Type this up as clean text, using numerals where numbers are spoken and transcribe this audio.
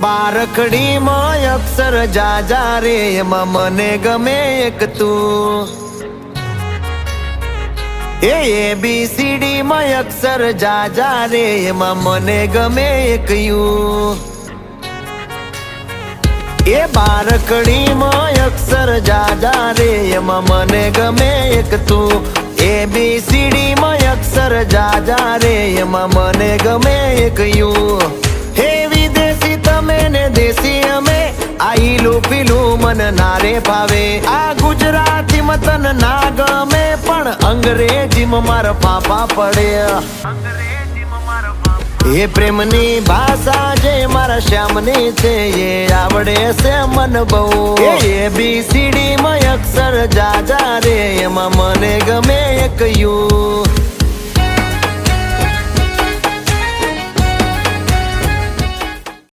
બારખડીમાં અક્ષર જાજા રે એમાં મને ગમે એક તું ABCD માં અક્ષર જાજા રે એમાં મને ગમે એક યુ બારખડીમાં અક્ષર જાજા રે એમાં મને ગમે એક તું ABCD માં અક્ષર જાજા રે એમાં મને ગમે એક યુ હે વિદેશી તમે ને દેશી અમે આઈલું પીલું મન નારે ભાવે આ ગુજરાતી મતન ના ગમે પણ અંગ્રેજીમાં મારા પાપા પડે એ પ્રેમની ભાષા જે મારા શ્યામની છે એ આવડે છે મન બહુ ABCD માં અક્ષર જાજા રે એમાં મને ગમે એક યુ